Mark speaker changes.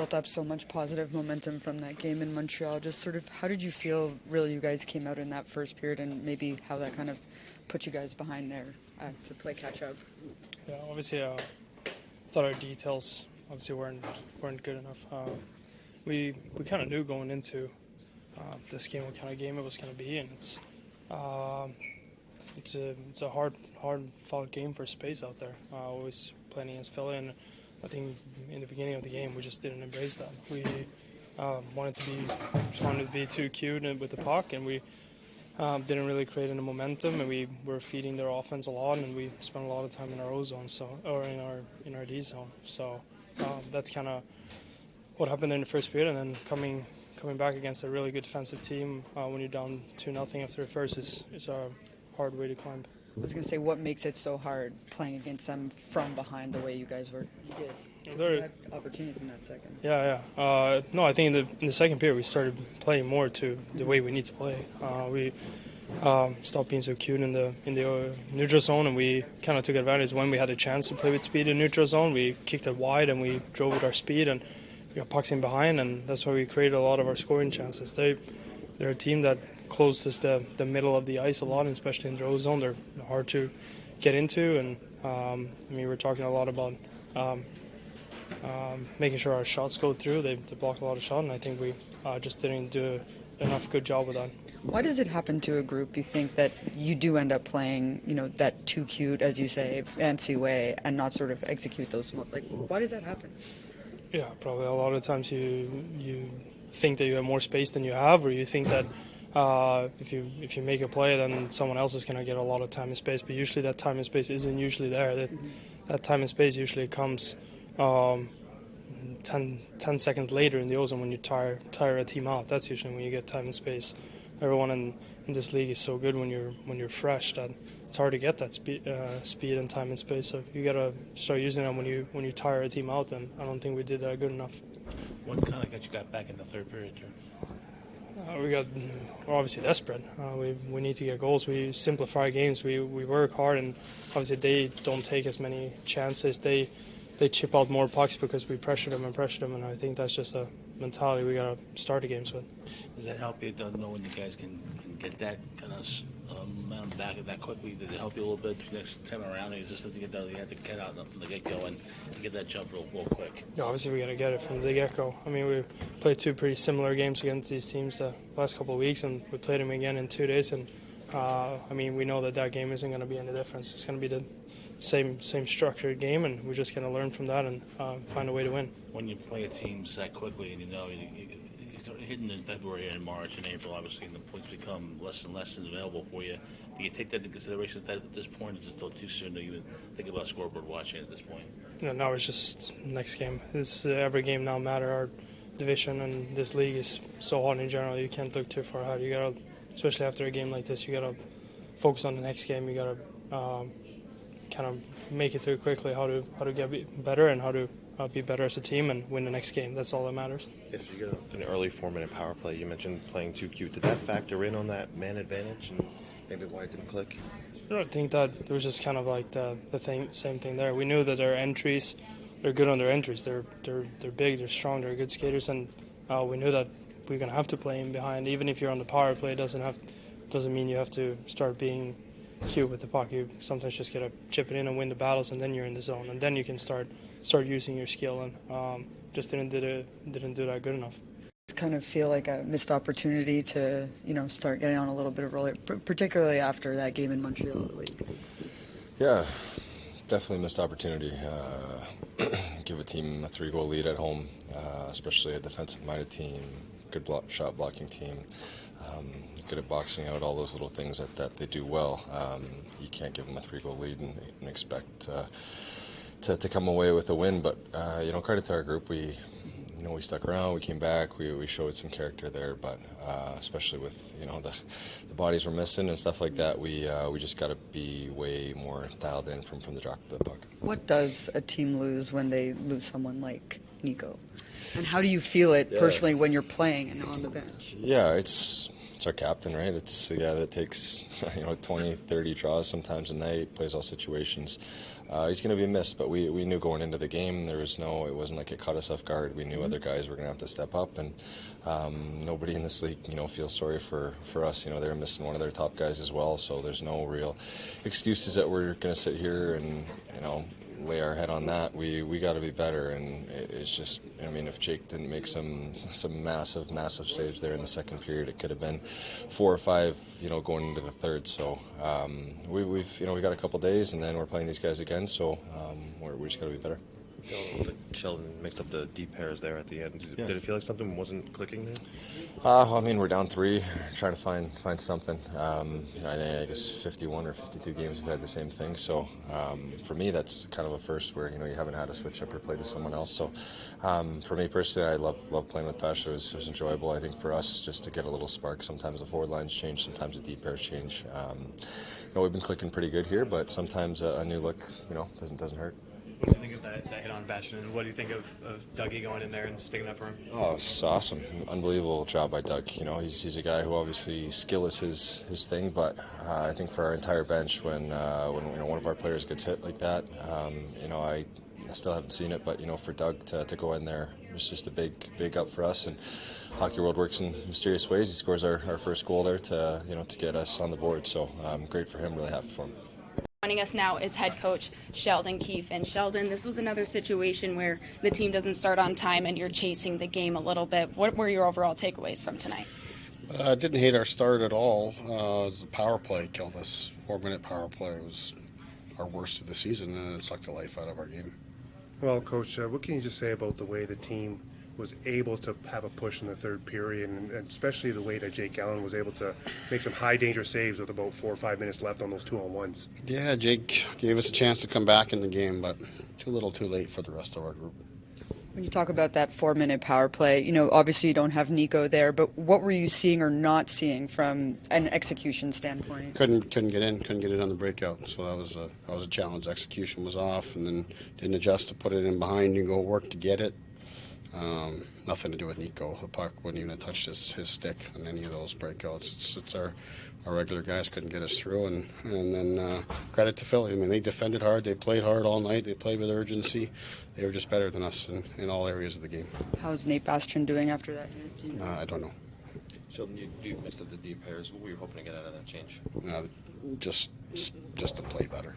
Speaker 1: built up so much positive momentum from that game in Montreal. Just sort of, how did you feel really you guys came out in that first period, and maybe how that kind of put you guys behind there to play catch up?
Speaker 2: Yeah, obviously, thought our details obviously weren't good enough. We kind of knew going into this game what kind of game it was going to be, and it's a hard fought game for space out there. Always playing against Philly, and I think in the beginning of the game we just didn't embrace that. We wanted to be too cute with the puck, and we didn't really create any momentum, and we were feeding their offense a lot, and we spent a lot of time in our O zone, or in our D zone. So that's kind of what happened in the first period, and then coming back against a really good defensive team when you're down 2-0 after the first is a hard way to climb.
Speaker 1: I was going to say, what makes it so hard playing against them from behind the way you guys were? You did. You had opportunities in that second.
Speaker 2: Yeah. No, I think in the second period we started playing more to the way we need to play. We stopped being so cute in the neutral zone, and we kind of took advantage when we had a chance to play with speed in neutral zone. We kicked it wide, and we drove with our speed, and we got pucks in behind, and that's why we created a lot of our scoring chances. They're a team that closes the middle of the ice a lot, and especially in their O zone. They're hard to get into, and we're talking a lot about making sure our shots go through. They block a lot of shots, and I think we just didn't do enough good job with that.
Speaker 1: Why does it happen to a group, you think, that you do end up playing, that too cute, as you say, fancy way, and not sort of execute those? Why does that happen?
Speaker 2: Yeah, probably a lot of times you think that you have more space than you have, or you think that if you make a play, then someone else is going to get a lot of time and space. But usually that time and space isn't usually there. That time and space usually comes 10 seconds later in the ozone when you tire a team out. That's usually when you get time and space. Everyone in this league is so good when you're fresh that it's hard to get that speed and time and space. So you got to start using them when you tire a team out, and I don't think we did that good enough.
Speaker 3: What kind of got you back in the third period, Drew?
Speaker 2: We're obviously desperate. We need to get goals. We simplify games. We work hard, and obviously they don't take as many chances. They chip out more pucks because we pressure them, and I think that's just a mentality we got to start the games with.
Speaker 3: Does that help you to know when you guys can get that kind of momentum back that quickly? Does it help you a little bit next time around? Or you just have to get that, you have to get out from the get-go and get that jump real quick?
Speaker 2: Yeah, obviously we're going to get it from the get-go. We played two pretty similar games against these teams the last couple of weeks, and we played them again in 2 days. And we know that game isn't going to be any difference. It's going to be the same structured game, and we're just going to learn from that and find a way to win.
Speaker 3: When you play teams that quickly, and you're hitting in February and March and April, obviously, and the points become less and less available for you, do you take that into consideration at this point? Is it still too soon to even think about scoreboard watching at this point?
Speaker 2: No, it's just next game. It's every game now matter. Our division and this league is so hot in general. You can't look too far ahead. You got to, especially after a game like this, you got to focus on the next game. You got to kind of make it through quickly how to get better and how to be better as a team and win the next game. That's all that matters.
Speaker 4: If you get an early 4-minute power play, you mentioned playing too cute. Did that factor in on that man advantage and maybe why it didn't click?
Speaker 2: I think that it was just kind of like the same thing there. We knew that their entries, they're good on their entries. They're big, they're strong, they're good skaters, and we knew that we're going to have to play in behind. Even if you're on the power play, doesn't mean you have to start being cute with the puck. You sometimes just got to chip it in and win the battles, and then you're in the zone, and then you can start using your skill, and just didn't do that good enough.
Speaker 1: Kind of feel like a missed opportunity to start getting on a little bit of roller, particularly after that game in Montreal the week.
Speaker 5: Yeah, definitely missed opportunity. Give a team a 3-goal lead at home, especially a defensive-minded team, good shot blocking team. Good at boxing out, all those little things that they do well. You can't give them a 3-goal lead and expect to come away with a win. But credit to our group, we stuck around, we came back, we showed some character there. But especially with the bodies we're missing and stuff like that, we just got to be way more dialed in from the drop of the puck.
Speaker 1: What does a team lose when they lose someone like Nico? And how do you feel it personally when you're playing and on the bench?
Speaker 5: Yeah, it's it's our captain, right? It's the guy that takes 20, 30 draws sometimes a night, plays all situations. He's going to be missed, but we knew going into the game it wasn't like it caught us off guard. We knew other guys were going to have to step up, and nobody in this league feels sorry for us. They're missing one of their top guys as well, so there's no real excuses that we're going to sit here and lay our head on that. We got to be better, and it's just, if Jake didn't make some massive saves there in the second period, it could have been 4 or 5 going into the third. So we got a couple days, and then we're playing these guys again, so we just got to be better.
Speaker 4: Sheldon mixed up the deep pairs there at the end. Did it feel like something wasn't clicking there?
Speaker 5: We're down 3, trying to find something. I guess 51 or 52 games we've had the same thing. So for me, that's kind of a first where you haven't had to switch up or play with someone else. So for me personally, I love playing with Pash. It was enjoyable. I think for us, just to get a little spark. Sometimes the forward lines change, sometimes the deep pairs change. We've been clicking pretty good here, but sometimes a new look, doesn't hurt.
Speaker 6: What do you think of that hit on Bastion, and what do you think of Dougie going in there and sticking up for him?
Speaker 5: Oh, it's awesome. Unbelievable job by Doug. He's a guy who obviously skill is his thing, but I think for our entire bench, when one of our players gets hit like that, I still haven't seen it, but for Doug to go in there, it's just a big up for us. And Hockey World works in mysterious ways. He scores our first goal there to get us on the board. So great for him. Really happy for him.
Speaker 7: Joining us now is head coach Sheldon Keefe. And Sheldon, this was another situation where the team doesn't start on time and you're chasing the game a little bit. What were your overall takeaways from tonight?
Speaker 8: I didn't hate our start at all. The power play killed us. 4-minute power play was our worst of the season, and it sucked the life out of our game.
Speaker 9: Well, Coach, what can you just say about the way the team was able to have a push in the third period, and especially the way that Jake Allen was able to make some high-danger saves with about 4 or 5 minutes left on those 2-on-1s?
Speaker 8: Yeah, Jake gave us a chance to come back in the game, but too little too late for the rest of our group.
Speaker 1: When you talk about that 4-minute power play, obviously you don't have Nico there, but what were you seeing or not seeing from an execution standpoint?
Speaker 8: Couldn't get in on the breakout, so that was a challenge. Execution was off, and then didn't adjust to put it in behind and go work to get it. Nothing to do with Nico. The puck wouldn't even have touched his stick on any of those breakouts. It's our regular guys couldn't get us through, and then credit to Philly. They defended hard. They played hard all night. They played with urgency. They were just better than us in all areas of the game.
Speaker 1: How's Nate Bastian doing after that?
Speaker 8: I don't know.
Speaker 4: Sheldon, you mixed up the deep pairs. What were you hoping to get out of that change?
Speaker 8: Just to play better.